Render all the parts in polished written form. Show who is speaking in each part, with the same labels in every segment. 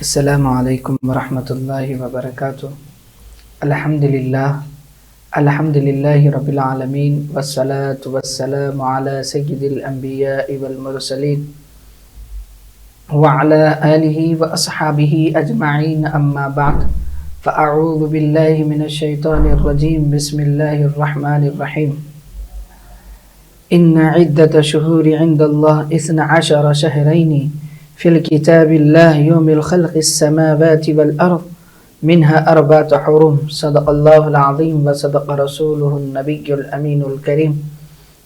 Speaker 1: السلام علیکم ورحمۃ اللہ وبرکاتہ۔ الحمد للہ رب العالمین والصلاة والسلام علی سید الانبیاء والمرسلین وعلی آلہ واصحابہ اجمعین، اما بعد فاعوذ باللہ من الشیطان الرجیم، بسم اللہ الرحمن الرحیم۔ ان عدۃ شہور عند اللہ 12 شہرین فی الکتاب اللہ یوم الخلق السماوات والارض منها 4 حرم، صدق اللہ العظیم وصدق رسولہ النبی الامین الکریم،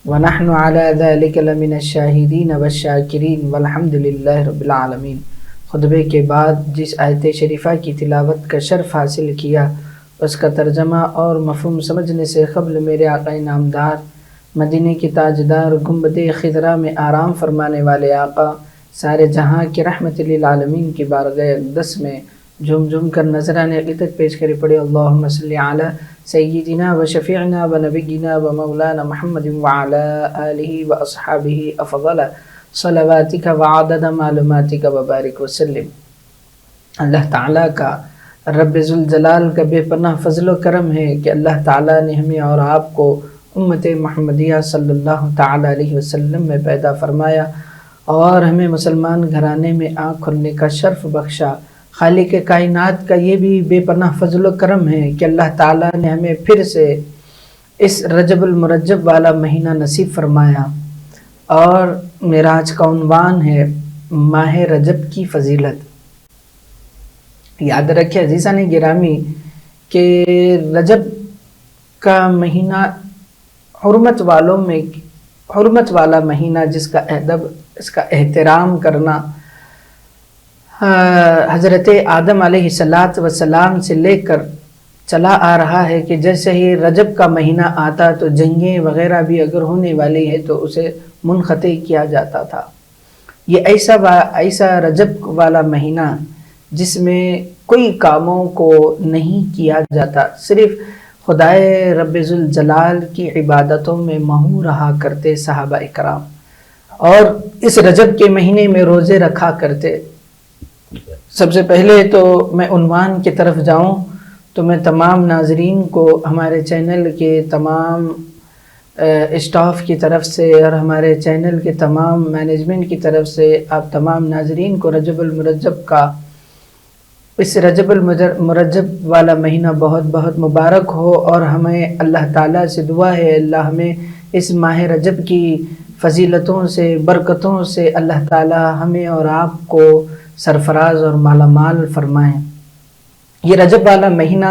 Speaker 1: ونحن على ذلك لمن الشاہدین والشاکرین والحمد للہ رب العالمین۔ خطبے کے بعد جس آیت شریفہ کی تلاوت کا شرف حاصل کیا، اس کا ترجمہ اور مفہوم سمجھنے سے قبل میرے آقا نامدار، مدینے کی تاجدار، گنبد خضرا میں آرام فرمانے والے آقا، سارے جہاں کی رحمت للعالمین کی بارگاہ اقدس میں جھوم جھوم کر نذران عقیدت پیش کرے پڑے، اللہم صلی علی سیدنا و شفیعنا و نبینا و مولانا محمد وعلی آلہ و اصحابہ افضل صلواتک و عدد معلوماتک و بارک وسلم۔ اللہ تعالیٰ کا، رب ذوالجلال کا بے پناہ فضل و کرم ہے کہ اللہ تعالیٰ نے ہمیں اور آپ کو امت محمدیہ صلی اللہ تعالیٰ علیہ وسلم میں پیدا فرمایا اور ہمیں مسلمان گھرانے میں آنکھ کھلنے کا شرف بخشا۔ خالق کائنات کا یہ بھی بے پناہ فضل و کرم ہے کہ اللہ تعالیٰ نے ہمیں پھر سے اس رجب المرجب والا مہینہ نصیب فرمایا، اور معراج کا عنوان ہے ماہ رجب کی فضیلت۔ یاد رکھیں عزیزان گرامی کہ رجب کا مہینہ حرمت والا مہینہ، جس کا ادب، اس کا احترام کرنا حضرت آدم علیہ السلام سے لے کر چلا آ رہا ہے کہ جیسے ہی رجب کا مہینہ آتا تو جنگیں وغیرہ بھی اگر ہونے والی ہے تو اسے منقطع کیا جاتا تھا۔ یہ ایسا رجب والا مہینہ جس میں کوئی کاموں کو نہیں کیا جاتا، صرف خدائے رب ذوالجلال کی عبادتوں میں مہو رہا کرتے صحابہ اکرام، اور اس رجب کے مہینے میں روزے رکھا کرتے۔ سب سے پہلے تو میں عنوان کی طرف جاؤں تو میں تمام ناظرین کو ہمارے چینل کے تمام اسٹاف کی طرف سے اور ہمارے چینل کے تمام مینجمنٹ کی طرف سے آپ تمام ناظرین کو رجب المرجب کا، اس رجب المرجب والا مہینہ بہت بہت مبارک ہو، اور ہمیں اللہ تعالیٰ سے دعا ہے اللہ ہمیں اس ماہ رجب کی فضیلتوں سے، برکتوں سے اللہ تعالیٰ ہمیں اور آپ کو سرفراز اور مالا مال فرمائیں۔ یہ رجب والا مہینہ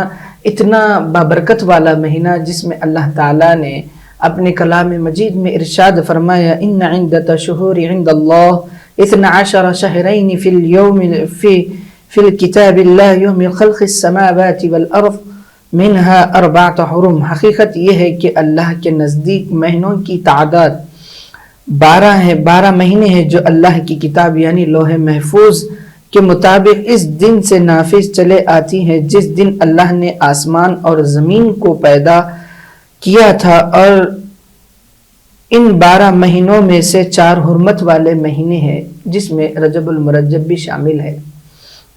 Speaker 1: اتنا بابرکت والا مہینہ جس میں اللہ تعالیٰ نے اپنے کلام مجید میں ارشاد فرمایا، ان عدۃ شہور عند اللہ 12 شہرین فی الکتاب اللہ یوم خلق السماوات والارض منها 4 حرم۔ حقیقت یہ ہے کہ اللہ کے نزدیک مہینوں کی تعداد 12 ہے، 12 مہینے ہیں جو اللہ کی کتاب یعنی لوح محفوظ کے مطابق اس دن سے نافذ چلے آتی ہیں جس دن اللہ نے آسمان اور زمین کو پیدا کیا تھا، اور ان 12 مہینوں میں سے 4 حرمت والے مہینے ہیں جس میں رجب المرجب بھی شامل ہے۔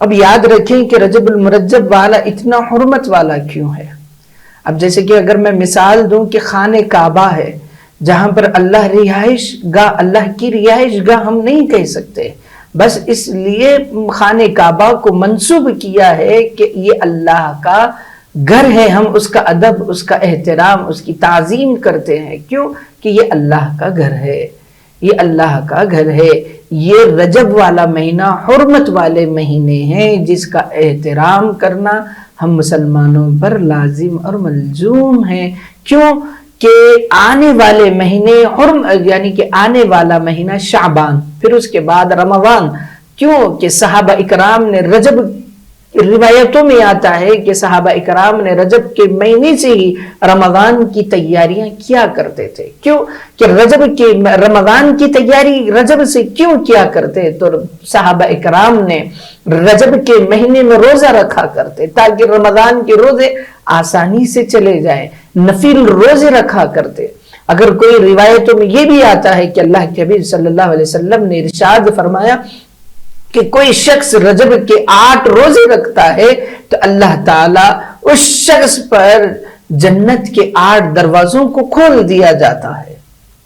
Speaker 1: اب یاد رکھیں کہ رجب المرجب والا اتنا حرمت والا کیوں ہے۔ اب جیسے کہ اگر میں مثال دوں کہ خانہ کعبہ ہے، جہاں پر اللہ کی رہائش گاہ ہم نہیں کہہ سکتے، بس اس لیے خانہ کعبہ کو منسوب کیا ہے کہ یہ اللہ کا گھر ہے، ہم اس کا ادب، اس کا احترام، اس کی تعظیم کرتے ہیں۔ کیوں کہ یہ اللہ کا گھر ہے، یہ اللہ کا گھر ہے۔ یہ رجب والا مہینہ حرمت والے مہینے ہیں جس کا احترام کرنا ہم مسلمانوں پر لازم اور ملزوم ہے۔ کیوں کہ آنے والے مہینے یعنی کہ آنے والا مہینہ شعبان، پھر اس کے بعد رمضان۔ کیوں کہ صحابہ اکرام نے رجب، روایتوں میں آتا ہے کہ صحابہ اکرام نے رجب کے مہینے سے ہی رمضان کی تیاریاں کیا کرتے تھے۔ کیوں کہ رمضان کی تیاری رجب سے کیوں کیا کرتے؟ تو صحابہ اکرام نے رجب کے مہینے میں روزہ رکھا کرتے تاکہ رمضان کے روزے آسانی سے چلے جائیں، نفل روزے رکھا کرتے۔ اگر کوئی روایتوں میں یہ بھی آتا ہے کہ اللہ کے حبیب صلی اللہ علیہ وسلم نے ارشاد فرمایا کہ کوئی شخص رجب کے 8 روزے رکھتا ہے تو اللہ تعالیٰ اس شخص پر جنت کے 8 دروازوں کو کھول دیا جاتا ہے۔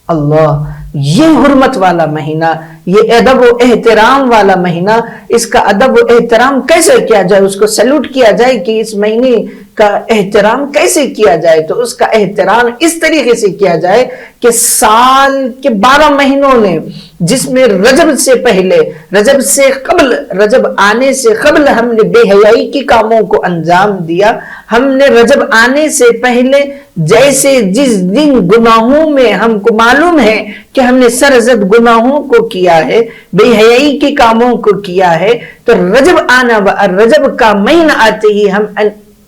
Speaker 1: اللہ، یہ حرمت والا مہینہ، یہ ادب و احترام والا مہینہ، اس کا ادب و احترام کیسے کیا جائے، اس کو سلوٹ کیا جائے کہ اس مہینے کا احترام کیسے کیا جائے، تو اس کا احترام اس طریقے سے کیا جائے کہ سال کے 12 مہینوں نے، جس میں رجب سے پہلے، رجب سے قبل، رجب آنے سے قبل ہم نے بے حیائی کی کاموں کو انجام دیا، ہم نے رجب آنے سے پہلے جیسے جس دن گناہوں میں ہم کو معلوم ہے کہ ہم نے سرزد گناہوں کو کیا ہے، بے حیائی کے کاموں کو کیا ہے، تو رجب آنا، رجب کا مہینہ آتے ہی ہم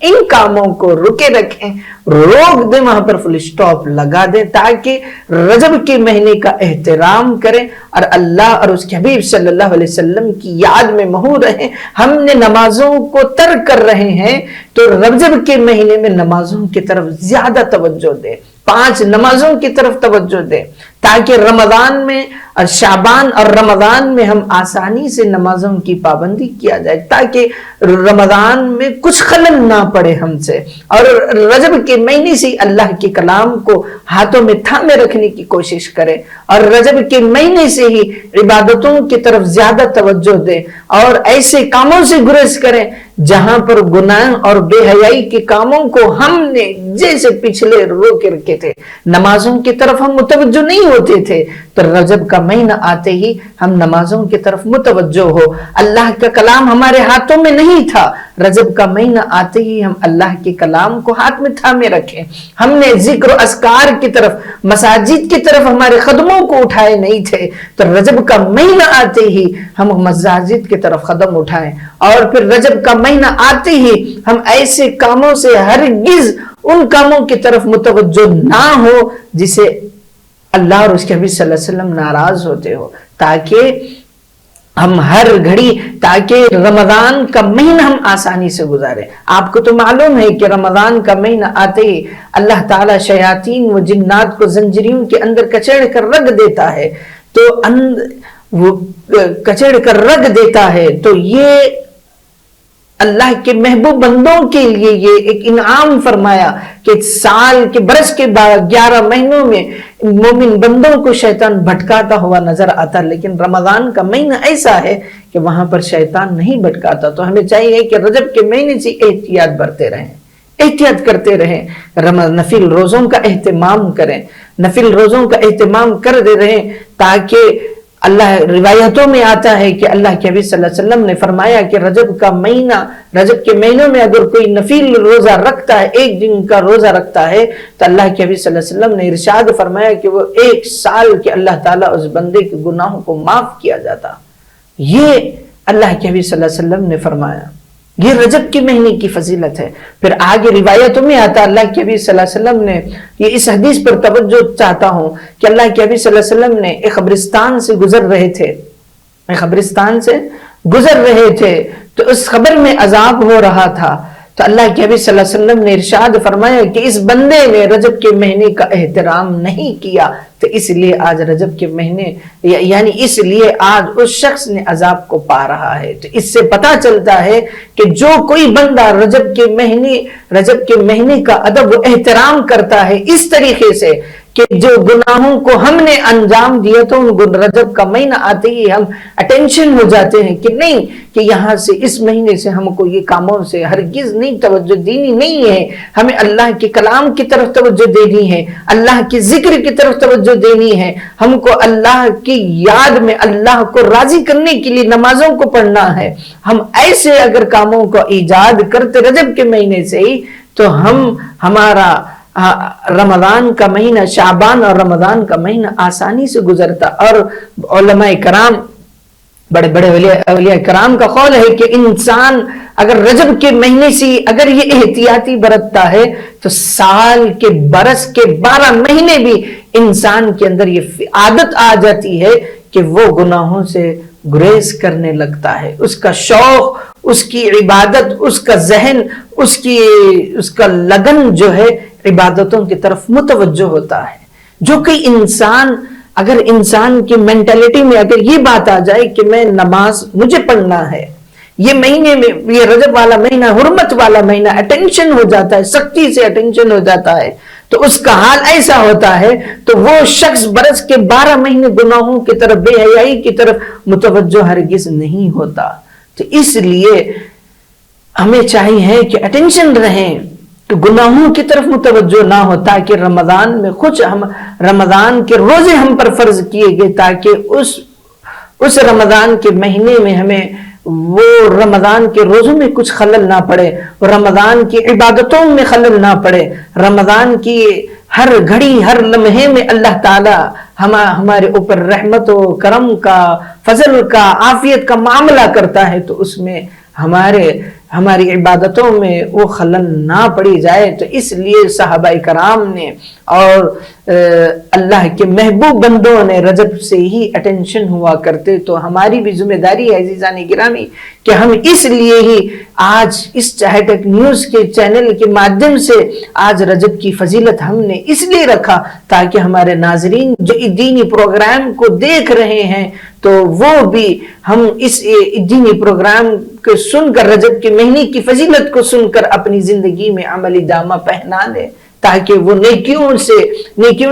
Speaker 1: ان کاموں کو رکے رکھیں، روک دیں، وہاں پر فل سٹاپ لگا دیں، تاکہ رجب کے مہینے کا احترام کریں اور اللہ اور اس کے حبیب صلی اللہ علیہ وسلم کی یاد میں محو رہیں۔ ہم نے نمازوں کو ترک کر رہے ہیں تو رجب کے مہینے میں نمازوں کی طرف زیادہ توجہ دیں، 5 نمازوں کی طرف توجہ دیں، تاکہ رمضان میں اور شعبان اور رمضان میں ہم آسانی سے نمازوں کی پابندی کیا جائے، تاکہ رمضان میں کچھ خلل نہ پڑے ہم سے، اور رجب کے مہینے سے اللہ کے کلام کو ہاتھوں میں تھامے رکھنے کی کوشش کریں، اور رجب کے مہینے سے ہی عبادتوں کی طرف زیادہ توجہ دیں، اور ایسے کاموں سے گریز کریں جہاں پر گناہ اور بے حیائی کے کاموں کو ہم نے جیسے پچھلے روک کے رکھے تھے، نمازوں کی طرف ہم متوجہ نہیں ہوتے تھے، تو رجب کا مہینہ آتے ہی ہم نمازوں کی طرف متوجہ ہو۔ اللہ کا کلام ہمارے ہاتھوں میں نہیں تھا، رجب کا مہینہ آتے ہی ہم اللہ کے کلام کو ہاتھ میں تھامے رکھیں۔ ہم نے ذکر و اذکار کی طرف، مساجد کی طرف ہمارے قدموں کو اٹھائے نہیں تھے، تو رجب کا مہینہ آتے ہی ہم مساجد کی طرف قدم اٹھائیں، اور پھر رجب کا مہینہ آتے ہی ہم ایسے کاموں سے ہرگز ان کاموں کی طرف متوجہ نہ ہو جسے اللہ اور اس کے حبیب صلی اللہ علیہ وسلم ناراض ہوتے ہو، تاکہ ہم ہر گھڑی، تاکہ رمضان کا مہینہ ہم آسانی سے گزاریں۔ آپ کو تو معلوم ہے کہ رمضان کا مہینہ آتے ہی اللہ تعالیٰ شیاطین و جنات کو زنجیروں کے اندر کچیڑ کر رکھ دیتا ہے، تو وہ کچیڑ کر رکھ دیتا ہے، تو یہ اللہ کے محبوب بندوں کے لیے یہ ایک انعام فرمایا کہ سال کے برس کے 11 مہینوں میں مومن بندوں کو شیطان بھٹکاتا ہوا نظر آتا، لیکن رمضان کا مہینہ ایسا ہے کہ وہاں پر شیطان نہیں بھٹکاتا۔ تو ہمیں چاہیے کہ رجب کے مہینے سے احتیاط برتے رہیں، احتیاط کرتے رہیں، نفل روزوں کا اہتمام کریں، نفل روزوں کا اہتمام کر دے رہیں، تاکہ اللہ، روایتوں میں آتا ہے کہ اللہ کے حبیب صلی اللہ علیہ وسلم نے فرمایا کہ رجب کا مہینہ، رجب کے مہینوں میں اگر کوئی نفل روزہ رکھتا ہے، 1 دن کا روزہ رکھتا ہے، تو اللہ کے حبیب صلی اللہ علیہ وسلم نے ارشاد فرمایا کہ وہ 1 سال کے اللہ تعالیٰ اس بندے کے گناہوں کو معاف کیا جاتا۔ یہ اللہ کے حبیب صلی اللہ علیہ وسلم نے فرمایا، یہ رجب کے مہینے کی فضیلت ہے۔ پھر آگے روایتوں میں آتا، اللہ کے حبیب صلی اللہ علیہ وسلم نے، یہ اس حدیث پر توجہ چاہتا ہوں کہ اللہ کے حبیب صلی اللہ علیہ وسلم نے ایک قبرستان سے گزر رہے تھے، ایک قبرستان سے گزر رہے تھے، تو اس قبر میں عذاب ہو رہا تھا، تو اللہ کے حبیب صلی اللہ علیہ وسلم نے ارشاد فرمایا کہ اس بندے نے رجب کے مہینے کا احترام نہیں کیا، تو اس لیے آج رجب کے مہینے، یعنی اس لیے آج اس شخص نے عذاب کو پا رہا ہے۔ تو اس سے پتہ چلتا ہے کہ جو کوئی بندہ رجب کے مہینے کا ادب و احترام کرتا ہے اس طریقے سے کہ جو گناہوں کو ہم نے انجام دیا تو ان رجب کا مہینہ آتے ہی ہم اٹینشن ہو جاتے ہیں کہ نہیں، کہ یہاں سے اس مہینے سے ہم کو یہ کاموں سے ہرگز نہیں توجہ دینی نہیں ہے، ہمیں اللہ کے کلام کی طرف توجہ دینی ہے، اللہ کے ذکر کی طرف توجہ دینی ہے، ہم کو اللہ کی یاد میں اللہ کو راضی کرنے کے لیے نمازوں کو پڑھنا ہے۔ ہم ایسے اگر کاموں کو ایجاد کرتے رجب کے مہینے سے ہی، تو ہمارا رمضان کا مہینہ، شعبان اور رمضان کا مہینہ آسانی سے گزرتا۔ اور علماء کرام، بڑے بڑے اولیاء کرام کا قول ہے کہ انسان اگر رجب کے مہینے سے اگر یہ احتیاطی برتتا ہے تو سال کے برس کے 12 مہینے بھی انسان کے اندر یہ عادت آ جاتی ہے کہ وہ گناہوں سے گریز کرنے لگتا ہے، اس کا شوق، اس کی عبادت، اس کا ذہن، اس کا لگن جو ہے عبادتوں کی طرف متوجہ ہوتا ہے۔ جو کہ انسان اگر انسان کی مینٹلٹی میں اگر یہ بات آ جائے کہ میں نماز مجھے پڑھنا ہے، یہ مہینے میں، یہ رجب والا مہینہ، حرمت والا مہینہ، اٹینشن ہو جاتا ہے، سختی سے اٹینشن ہو جاتا ہے، تو اس کا حال ایسا ہوتا ہے تو وہ شخص برس کے 12 مہینے گناہوں کی طرف، بے حیائی کی طرف متوجہ ہرگز نہیں ہوتا۔ تو اس لیے ہمیں چاہیے کہ اٹینشن رہیں، کہ گناہوں کی طرف متوجہ نہ ہو، تاکہ رمضان میں کچھ رمضان کے روزے ہم پر فرض کیے گئے، تاکہ اس رمضان کے مہینے میں ہمیں وہ رمضان کے روزوں میں کچھ خلل نہ پڑے، رمضان کی عبادتوں میں خلل نہ پڑے، رمضان کی ہر گھڑی ہر لمحے میں اللہ تعالی ہمارے اوپر رحمت و کرم کا، فضل کا، عافیت کا معاملہ کرتا ہے، تو اس میں ہماری عبادتوں میں وہ خلل نہ پڑی جائے۔ تو اس لیے صحابہ کرام نے اور اللہ کے محبوب بندوں نے رجب سے ہی اٹینشن ہوا کرتے۔ تو ہماری بھی ذمہ داری ہے عزیزان گرامی کہ ہم اس لیے ہی آج اس چاہٹک نیوز کے چینل کے مادھیم سے آج رجب کی فضیلت ہم نے اس لیے رکھا، تاکہ ہمارے ناظرین جو دینی پروگرام کو دیکھ رہے ہیں تو وہ بھی ہم اس دینی پروگرام کو سن کر، رجب کے مہینے کی فضیلت کو سن کر اپنی زندگی میں عملی جامہ پہنا لیں، تاکہ وہ نیکیوں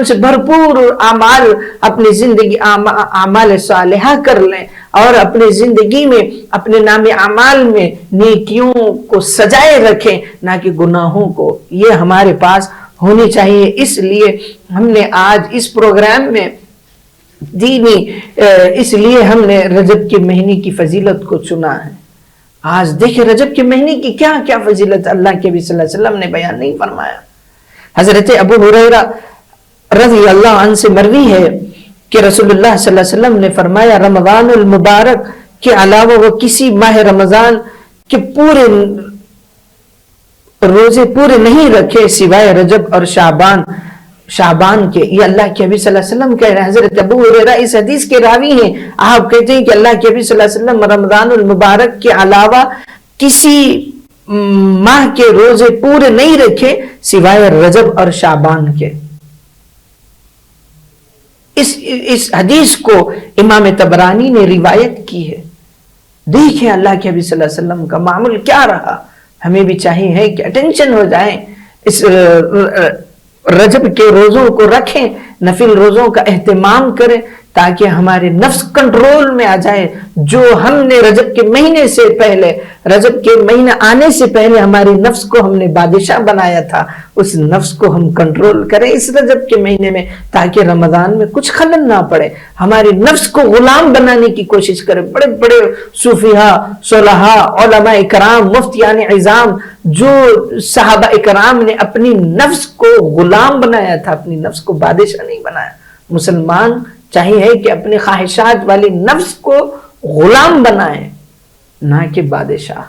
Speaker 1: سے بھرپور اعمال اپنی زندگی اعمال صالحہ کر لیں، اور اپنی زندگی میں اپنے نام اعمال میں نیکیوں کو سجائے رکھیں، نہ کہ گناہوں کو۔ یہ ہمارے پاس ہونی چاہیے۔ اس لیے ہم نے آج اس پروگرام میں اس لیے ہم نے رجب کے مہینے کی فضیلت کو چنا ہے۔ آج دیکھیں رجب کے مہینے کی کیا کیا فضیلت اللہ کے نبی صلی اللہ علیہ وسلم نے بیان نہیں فرمایا۔ حضرت ابو ہریرہ رضی اللہ عنہ سے مروی ہے کہ رسول اللہ صلی اللہ علیہ وسلم نے فرمایا، رمضان المبارک کے علاوہ وہ کسی ماہ رمضان کے پورے روزے پورے نہیں رکھے سوائے رجب اور شعبان کے۔ یہ اللہ کے نبی صلی اللہ علیہ وسلم کہہ رہے ہیں۔ حضرت ابو ہریرہ اس حدیث کے راوی ہیں۔ آپ کہتے ہیں کہ اللہ کے نبی صلی اللہ علیہ وسلم رمضان المبارک کے علاوہ کسی ماہ کے روزے پورے نہیں رکھے سوائے رجب اور شعبان کے۔ اس حدیث کو امام طبرانی نے روایت کی ہے۔ دیکھیں اللہ کے نبی صلی اللہ علیہ وسلم کا معمول کیا رہا۔ ہمیں بھی چاہیے کہ اٹینشن ہو جائیں، اس رجب کے روزوں کو رکھیں، نفل روزوں کا اہتمام کریں، تاکہ ہمارے نفس کنٹرول میں آ جائے۔ جو ہم نے رجب کے مہینے سے پہلے، رجب کے مہینہ آنے سے پہلے ہماری نفس کو ہم نے بادشاہ بنایا تھا، اس نفس کو ہم کنٹرول کریں اس رجب کے مہینے میں، تاکہ رمضان میں کچھ خلل نہ پڑے۔ ہماری نفس کو غلام بنانے کی کوشش کریں۔ بڑے بڑے صوفیاء، صلحاء، علماء کرام، مفتیان عظام، جو صحابہ کرام نے اپنی نفس کو غلام بنایا تھا، اپنی نفس کو بادشاہ نہیں بنایا۔ مسلمان چاہیے کہ اپنی خواہشات والی نفس کو غلام بنائیں، نہ کہ بادشاہ۔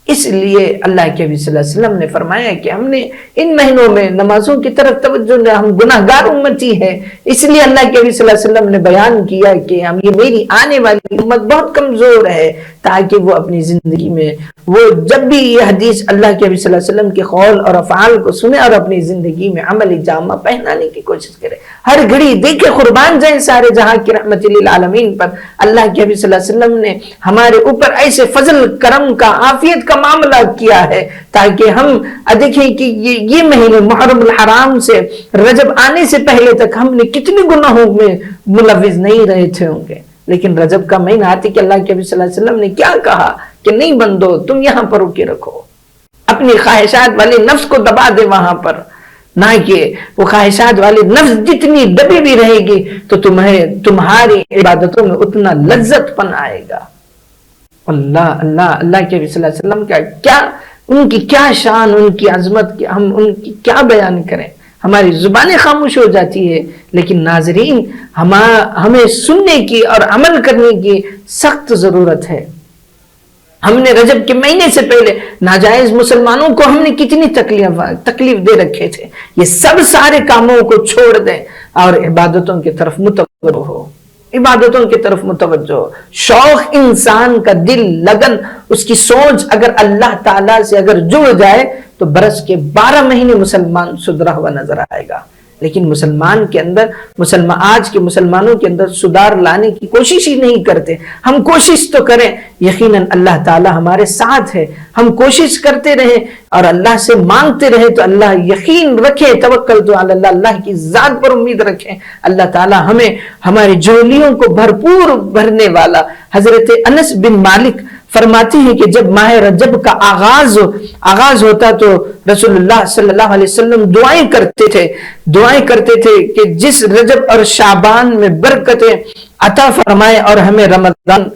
Speaker 1: اس لیے اللہ کے نبی صلی اللہ علیہ وسلم نے فرمایا کہ ہم نے ان مہینوں میں نمازوں کی طرف توجہ نہ، ہم گناہگار امتی ہے، اس لیے اللہ کے نبی صلی اللہ علیہ وسلم نے بیان کیا کہ یہ میری آنے والی امت بہت کمزور ہے، تاکہ وہ اپنی زندگی میں وہ جب بھی یہ حدیث اللہ کے نبی صلی اللہ علیہ وسلم کے قول اور افعال کو سنے اور اپنی زندگی میں عملی جامہ پہنانے کی کوشش کرے۔ ہر گھڑی دیکھے قربان جائیں سارے جہاں کی رحمت للعالمین پر، اللہ کے نبی صلی اللہ علیہ وسلم نے ہمارے اوپر ایسے فضل کرم کا، عافیت کا معاملہ کیا ہے، تاکہ ہم دیکھیں کہ یہ مہینے محرم الحرام سے رجب آنے سے پہلے تک ہم نے کتنے گناہوں میں ملوث نہیں رہے تھے ہوں گے، لیکن رجب کا مہینہ آتے کہ اللہ کے نبی صلی اللہ علیہ وسلم نے کیا کہا کہ نہیں بندو، تم یہاں پر روکے رکھو، اپنی خواہشات والی نفس کو دبا دے وہاں پر، نہ کہ وہ خواہشات والی نفس جتنی دبی بھی رہے گی تو تمہاری عبادتوں میں اتنا لذت پن آئے گا۔ اللہ کے نبی صلی اللہ علیہ وسلم کا کیا، ان کی کیا شان، ان کی عظمت، ہم ان کی کیا بیان کریں، ہماری زبانیں خاموش ہو جاتی ہے۔ لیکن ناظرین، ہمیں سننے کی اور عمل کرنے کی سخت ضرورت ہے۔ ہم نے رجب کے مہینے سے پہلے ناجائز مسلمانوں کو ہم نے کتنی تکلیف دے رکھے تھے، یہ سب سارے کاموں کو چھوڑ دیں اور عبادتوں کی طرف متوجہ ہو، عبادتوں کی طرف متوجہ ہو۔ شوق انسان کا دل، لگن، اس کی سوچ اگر اللہ تعالیٰ سے اگر جڑ جائے تو برس کے 12 مہینے مسلمان سدھرا ہوا نظر آئے گا۔ لیکن مسلمان کے اندر آج کے مسلمانوں کے اندر سدھار لانے کی کوشش ہی نہیں کرتے. ہم کوشش تو کریں, یقیناً اللہ تعالی ہمارے ساتھ ہے. ہم کوشش کرتے رہیں اور اللہ سے مانگتے رہیں تو اللہ یقین رکھے, توکل تو علی اللہ, اللہ کی ذات پر امید رکھیں. اللہ تعالی ہمیں ہماری جھولیوں کو بھرپور بھرنے والا. حضرت انس بن مالک فرماتے ہیں کہ جب ماہ رجب کا آغاز ہوتا تو رسول اللہ صلی اللہ علیہ وسلم دعائیں کرتے تھے کہ جس رجب اور شعبان میں برکتیں عطا فرمائے اور ہمیں رمضان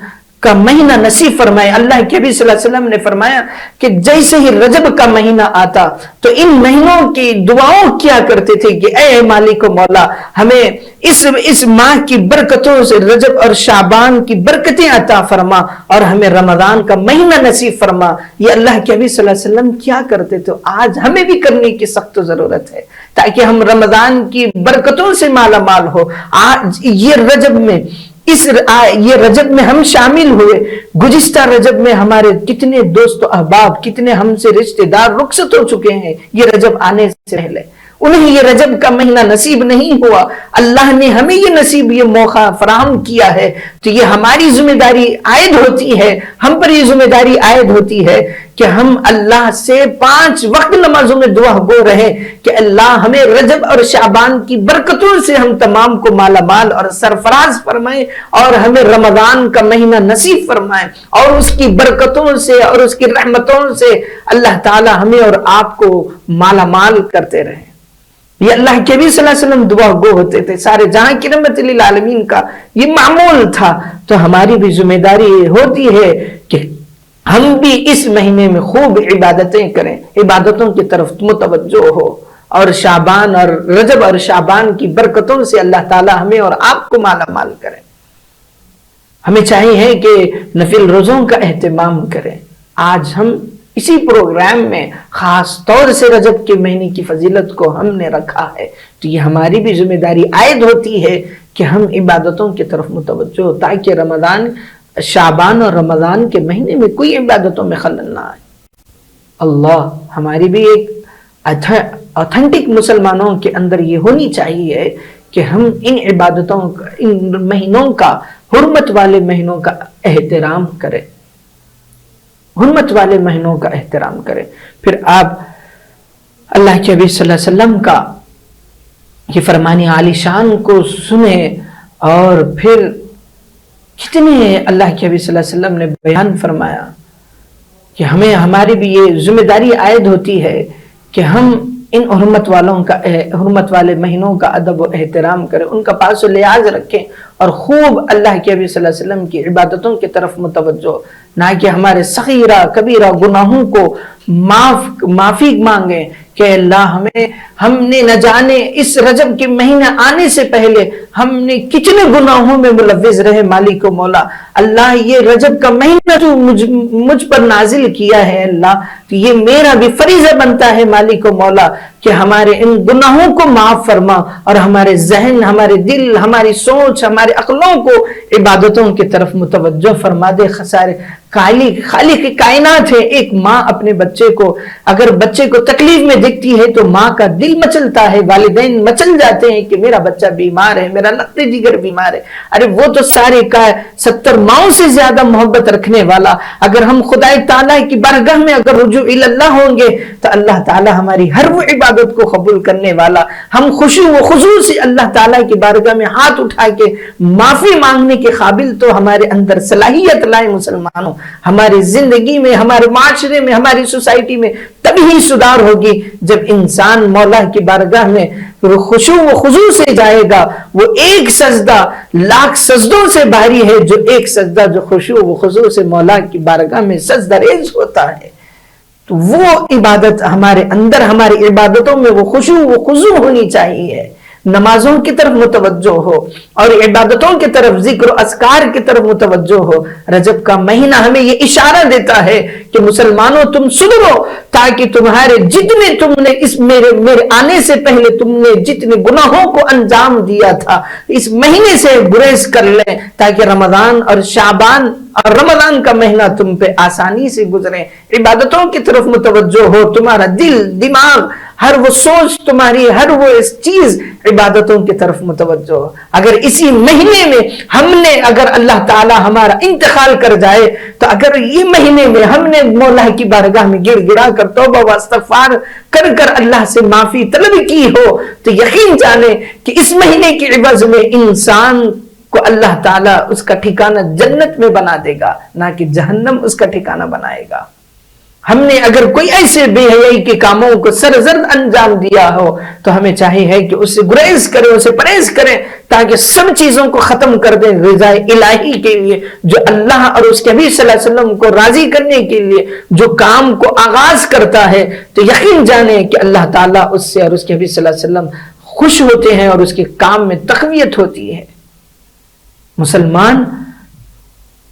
Speaker 1: کا مہینہ نصیب فرمائے. اللہ کے نبی صلی اللہ علیہ وسلم نے فرمایا کہ جیسے ہی رجب کا مہینہ آتا تو ان مہینوں کی دعاؤں کیا کرتے تھے کہ اے مالک و مولا, ہمیں اس ماہ کی برکتوں سے رجب اور شعبان کی برکتیں عطا فرما اور ہمیں رمضان کا مہینہ نصیب فرما. یہ اللہ کے نبی صلی اللہ علیہ وسلم کیا کرتے تھے, آج ہمیں بھی کرنے کی سخت ضرورت ہے تاکہ ہم رمضان کی برکتوں سے مالا مال ہو. آج یہ رجب میں ہم شامل ہوئے. گزشتہ رجب میں ہمارے کتنے دوست و احباب, کتنے ہم سے رشتہ دار رخصت ہو چکے ہیں یہ رجب آنے سے پہلے. انہیں یہ رجب کا مہینہ نصیب نہیں ہوا. اللہ نے ہمیں یہ موقع فراہم کیا ہے تو یہ ہماری ذمہ داری عائد ہوتی ہے, ہم پر یہ ذمہ داری عائد ہوتی ہے کہ ہم اللہ سے 5 وقت نمازوں میں دعا گو رہے کہ اللہ ہمیں رجب اور شعبان کی برکتوں سے ہم تمام کو مالا مال اور سرفراز فرمائے اور ہمیں رمضان کا مہینہ نصیب فرمائے اور اس کی برکتوں سے اور اس کی رحمتوں سے اللہ تعالی ہمیں اور آپ کو مالا مال کرتے رہے. یہ اللہ کے نبی صلی اللہ علیہ وسلم دعا گو ہوتے تھے, سارے جہاں کی رحمت للعالمین کا یہ معمول تھا. تو ہماری بھی ذمہ داری ہوتی ہے کہ ہم بھی اس مہینے میں خوب عبادتیں کریں, عبادتوں کی طرف متوجہ ہو اور شعبان اور رجب اور شعبان کی برکتوں سے اللہ تعالی ہمیں اور آپ کو مالا مال کریں. ہمیں چاہیے کہ نفل روزوں کا اہتمام کریں. آج ہم اسی پروگرام میں خاص طور سے رجب کے مہینے کی فضیلت کو ہم نے رکھا ہے تو یہ ہماری بھی ذمہ داری عائد ہوتی ہے کہ ہم عبادتوں کی طرف متوجہ ہو تاکہ شعبان اور رمضان کے مہینے میں کوئی عبادتوں میں خلل نہ آئے. اللہ ہماری بھی ایک اوتھینٹک مسلمانوں کے اندر یہ ہونی چاہیے کہ ہم ان عبادتوں ان مہینوں کا, حرمت والے مہینوں کا احترام کریں, حرمت والے مہینوں کا احترام کریں. پھر آپ اللہ کے نبی صلی اللہ علیہ وسلم کا یہ فرمان عالی شان کو سنیں اور پھر کتنے اللہ کے نبی صلی اللہ علیہ وسلم نے بیان فرمایا کہ ہمیں ہماری بھی یہ ذمہ داری عائد ہوتی ہے کہ ہم ان حرمت والے مہینوں کا ادب و احترام کریں, ان کا پاس و لحاظ رکھیں اور خوب اللہ کے نبی صلی اللہ علیہ وسلم کی عبادتوں کی طرف متوجہ, نہ کہ ہمارے صغیرہ کبیرہ گناہوں کو معافی مانگیں کہ اللہ ہم نے نہ جانے اس رجب کے مہینہ آنے سے پہلے ہم نے کتنے گناہوں میں ملوث رہے. مالک و مولا اللہ یہ رجب کا مہینہ تو مجھ پر نازل کیا ہے, اللہ تو یہ میرا بھی فریضہ بنتا ہے مالک و مولا کہ ہمارے ان گناہوں کو معاف فرما اور ہمارے ذہن, ہمارے دل, ہماری سوچ, ہمارے عقلوں کو عبادتوں کی طرف متوجہ فرما دے. خالق کائنات ہے. ایک ماں اپنے بچے کو اگر بچے کو تکلیف میں دیکھتی ہے تو ماں کا دل مچلتا ہے, والدین مچل جاتے ہیں کہ میرا بچہ بیمار ہے, میرا لقتے جگر بیمار ہے. ارے وہ تو سارے 70 ماؤں سے زیادہ محبت رکھنے والا. اگر ہم خدا تعالیٰ کی بارگاہ میں اگر رجوع اللہ ہوں گے تو اللہ تعالیٰ ہماری ہر وہ عبادت کو قبول کرنے والا. ہم خشوع و خضوع سے اللہ تعالیٰ کی بارگاہ میں ہاتھ اٹھا کے معافی مانگنے کے قابل تو ہمارے اندر صلاحیت لائے. مسلمانوں ہماری زندگی میں, ہمارے معاشرے میں, ہماری سوسائٹی میں تبھی سدھار ہوگی جب انسان مولا کی بارگاہ میں خشوع و خضوع سے جائے گا. وہ ایک سجدہ لاکھ سجدوں سے بھاری ہے, جو ایک سجدہ جو خشوع و خضوع سے مولا کی بارگاہ میں سجدہ ریز ہوتا ہے. تو وہ عبادت ہمارے اندر, ہماری عبادتوں میں وہ خشوع و خضوع ہونی چاہیے. نمازوں کی طرف متوجہ ہو اور عبادتوں کی طرف, ذکر و اذکار کی طرف متوجہ ہو. رجب کا مہینہ ہمیں یہ اشارہ دیتا ہے کہ مسلمانوں تم سدھرو تاکہ تمہارے جتنے تم نے اس میرے آنے سے پہلے تم نے جتنے گناہوں کو انجام دیا تھا اس مہینے سے گریز کر لیں تاکہ رمضان اور شعبان اور رمضان کا مہینہ تم پہ آسانی سے گزرے. عبادتوں کی طرف متوجہ ہو, تمہارا دل, دماغ ہر وہ سوچ تمہاری، ہر وہ اس چیز عبادتوں کی طرف متوجہ ہو۔ اگر اسی مہینے میں ہم نے اگر اللہ تعالی ہمارا انتقال کر جائے تو اگر یہ مہینے میں ہم نے مولا کی بارگاہ میں گڑ گڑا کر توبہ و استغفار کر کر اللہ سے معافی طلب کی ہو تو یقین جانے کہ اس مہینے کی عوض میں انسان کو اللہ تعالیٰ اس کا ٹھکانہ جنت میں بنا دے گا، نہ کہ جہنم اس کا ٹھکانہ بنائے گا۔ ہم نے اگر کوئی ایسے بے حیائی کے کاموں کو سرزد انجام دیا ہو تو ہمیں چاہیے ہے کہ اس سے گریز کریں، اسے پرہیز کریں، تاکہ سب چیزوں کو ختم کر دیں رضا الہی کے لیے، جو اللہ اور اس کے نبی صلی اللہ علیہ وسلم کو راضی کرنے کے لیے جو کام کو آغاز کرتا ہے تو یقین جانیں کہ اللہ تعالیٰ اس سے اور اس کے نبی صلی اللہ علیہ وسلم خوش ہوتے ہیں اور اس کے کام میں تقویت ہوتی ہے۔ مسلمان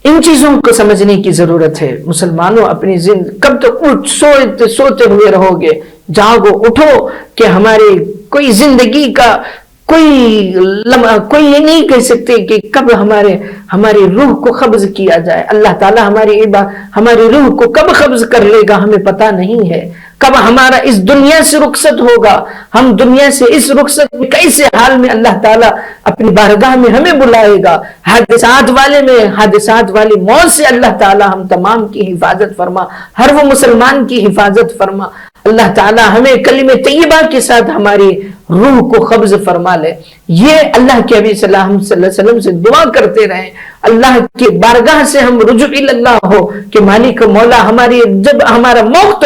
Speaker 1: ان چیزوں کو سمجھنے کی ضرورت ہے۔ مسلمانوں اپنی کب تک سوتے ہوئے رہو گے؟ جاگو، اٹھو کہ ہمارے کوئی زندگی کا کوئی یہ نہیں کہہ سکتے کہ کب ہماری روح کو قبض کیا جائے۔ اللہ تعالیٰ ہماری روح کو کب قبض کر لے گا ہمیں پتہ نہیں ہے، کب ہمارا اس دنیا سے رخصت ہوگا، ہم دنیا سے اس رخصت میں کیسے حال میں اللہ تعالیٰ اپنی بارگاہ میں ہمیں بلائے گا۔ حادثات والی موت سے اللہ تعالیٰ ہم تمام کی حفاظت فرما، ہر وہ مسلمان کی حفاظت فرما۔ اللہ تعالیٰ ہمیں کلمہ طیبہ کے ساتھ ہماری روح کو قبض فرما لے۔ یہ اللہ کے نبی صلی اللہ علیہ وسلم سے دعا کرتے رہیں، اللہ کی بارگاہ سے ہم رجوع اللہ ہو کہ مالک مولا جب ہمارا موت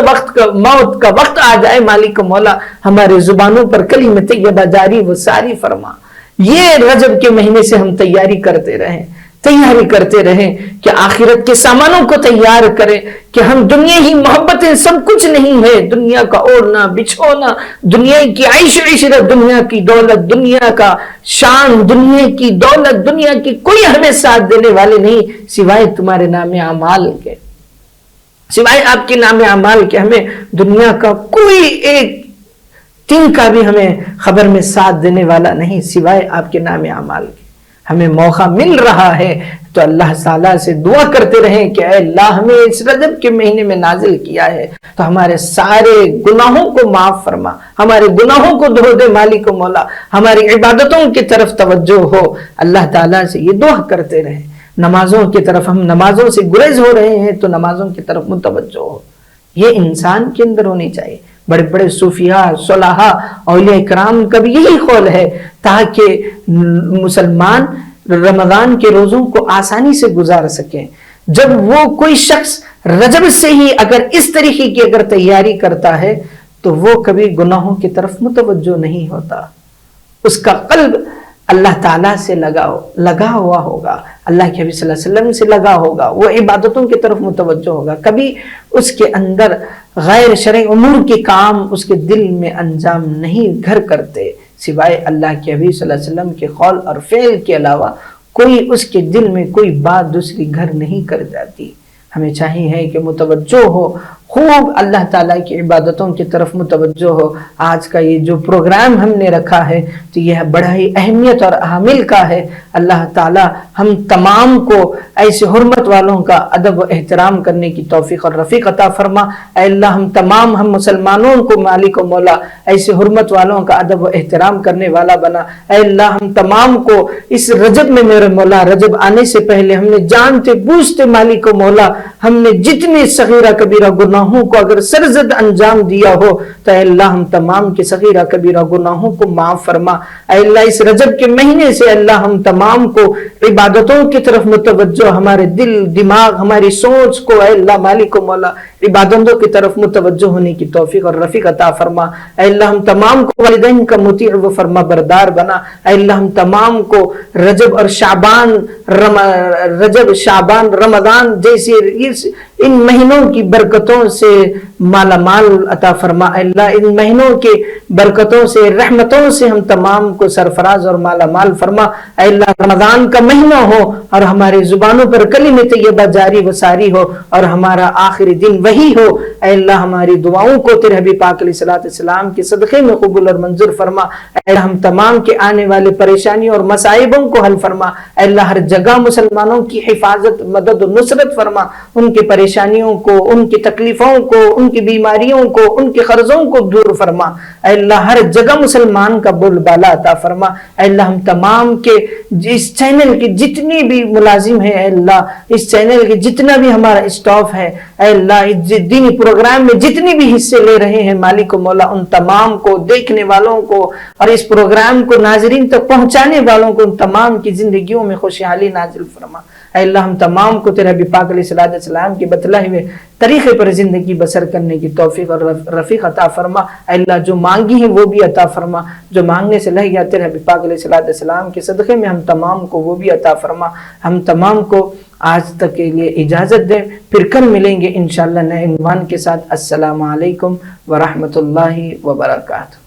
Speaker 1: کا وقت آ جائے، مالک مولا ہمارے زبانوں پر کلمہ طیبہ جاری و ساری فرما۔ یہ رجب کے مہینے سے ہم تیاری کرتے رہیں کہ آخرت کے سامانوں کو تیار کریں کہ ہم دنیا ہی محبتیں سب کچھ نہیں ہے، دنیا کا اوڑھنا بچھونا، دنیا کی عیش و عشرت، دنیا کی دولت، دنیا کا شان، دنیا کی دولت، دنیا کی کوئی ہمیں ساتھ دینے والے نہیں سوائے تمہارے نام اعمال کے، سوائے آپ کے نام اعمال کے ہمیں دنیا کا کوئی ایک تن کا بھی ہمیں خبر میں ساتھ دینے والا نہیں سوائے آپ کے نام اعمال کے۔ ہمیں موقع مل رہا ہے تو اللہ تعالیٰ سے دعا کرتے رہیں کہ اے اللہ ہمیں اس رجب کے مہینے میں نازل کیا ہے تو ہمارے سارے گناہوں کو معاف فرما، ہمارے گناہوں کو دھو دے مالک مولا، ہماری عبادتوں کی طرف توجہ ہو۔ اللہ تعالیٰ سے یہ دعا کرتے رہیں۔ نمازوں کی طرف ہم نمازوں سے گریز ہو رہے ہیں تو نمازوں کی طرف متوجہ ہو، یہ انسان کے اندر ہونی چاہیے۔ بڑے بڑے صوفیاء، صلحاء، اولیاء کرام کا بھی یہی قول ہے تاکہ مسلمان رمضان کے روزوں کو آسانی سے گزار سکیں۔ جب وہ کوئی شخص رجب سے ہی اگر اس طریقے کی اگر تیاری کرتا ہے تو وہ کبھی گناہوں کی طرف متوجہ نہیں ہوتا، اس کا قلب اللہ تعالیٰ سے لگا ہوا ہوگا، اللہ کے نبی صلی اللہ علیہ وسلم سے لگا ہوگا، وہ عبادتوں کی طرف متوجہ ہوگا، کبھی اس کے اندر غیر شرعی امور کے کام اس کے دل میں انجام نہیں گھر کرتے، سوائے اللہ کے نبی صلی اللہ علیہ وسلم کے قول اور فعل کے علاوہ کوئی اس کے دل میں کوئی بات دوسری گھر نہیں کر جاتی۔ ہمیں چاہیے ہے کہ متوجہ ہو، خوب اللہ تعالیٰ کی عبادتوں کی طرف متوجہ ہو۔ آج کا یہ جو پروگرام ہم نے رکھا ہے تو یہ بڑا ہی اہمیت اور حامل کا ہے۔ اللہ تعالیٰ ہم تمام کو ایسے حرمت والوں کا ادب و احترام کرنے کی توفیق اور رفیق عطا فرما۔ اے اللہ ہم مسلمانوں کو مالک و مولا ایسے حرمت والوں کا ادب و احترام کرنے والا بنا۔ اے اللہ ہم تمام کو اس رجب میں میرے مولا، رجب آنے سے پہلے ہم نے جانتے بوجھتے مالک و مولا ہم نے جتنے صغیرہ کبیرہ گناہوں کو اگر سرزد انجام دیا ہو تو اے اللہ ہم تمام کے صغیرہ کبیرہ گناہوں کو معاف فرما۔ اے اللہ اس رجب کے مہینے سے اللہ ہم تمام کو عبادتوں کی طرف متوجہ، ہمارے دل دماغ ہماری سوچ کو اے اللہ مالک و مولا عبادتوں کی طرف متوجہ ہونے کی توفیق اور رفیق عطا فرما۔ اے اللہ ہم تمام کو والدین کا مطیع و فرما بردار بنا۔ اے اللہ ہم تمام کو رجب اور شعبان رمضان جیسے ان مہینوں کی برکتوں سے مالا مال عطا فرما۔ اے اللہ ان مہینوں کے برکتوں سے رحمتوں سے ہم تمام کو سرفراز اور مالا مال فرما۔ اے اللہ رمضان کا مہینہ ہو اور ہمارے زبانوں پر کلمہ طیبہ جاری و ساری ہو اور ہمارا آخری دن وہی ہو۔ اے اللہ ہماری دعاؤں کو تیرے حبیب پاک علیہ الصلوۃ والسلام کے صدقے میں قبول اور منظور فرما۔ اے اللہ ہم تمام کے آنے والے پریشانیوں اور مصائبوں کو حل فرما۔ اے اللہ ہر جگہ مسلمانوں کی حفاظت، مدد و نصرت فرما، ان کے پریشانیوں کو، ان کی تکلیفوں کو، ان کی بیماریوں کو، ان کے قرضوں کو دور فرما۔ اے اللہ ہر جگہ مسلمان کا بول بالا عطا فرما۔ اے اللہ ہم تمام کے اس چینل کے جتنی بھی ملازم ہیں، اے اللہ اس چینل کے جتنا بھی ہمارا اسٹاف ہے، اے اللہ اس دینی پروگرام میں جتنی بھی حصے لے رہے ہیں، مالک و مولا ان تمام کو، دیکھنے والوں کو اور اس پروگرام کو ناظرین تک پہنچانے والوں کو، ان تمام کی زندگیوں میں خوشحالی نازل فرما۔ اے اللہ ہم تمام کو تیرے حبیب پاک علیہ السلام کے بتلائے ہوئے طریقے پر زندگی بسر کرنے کی توفیق اور رفیق عطا فرما۔ اے اللہ جو مانگی ہیں وہ بھی عطا فرما، جو مانگنے سے لہ گیا تیرے حبیب پاک علیہ السلام کے صدقے میں ہم تمام کو وہ بھی عطا فرما۔ ہم تمام کو آج تک کے لیے اجازت دیں، پھر کل ملیں گے انشاءاللہ نئے عنوان کے ساتھ۔ السلام علیکم ورحمۃ اللہ وبرکاتہ۔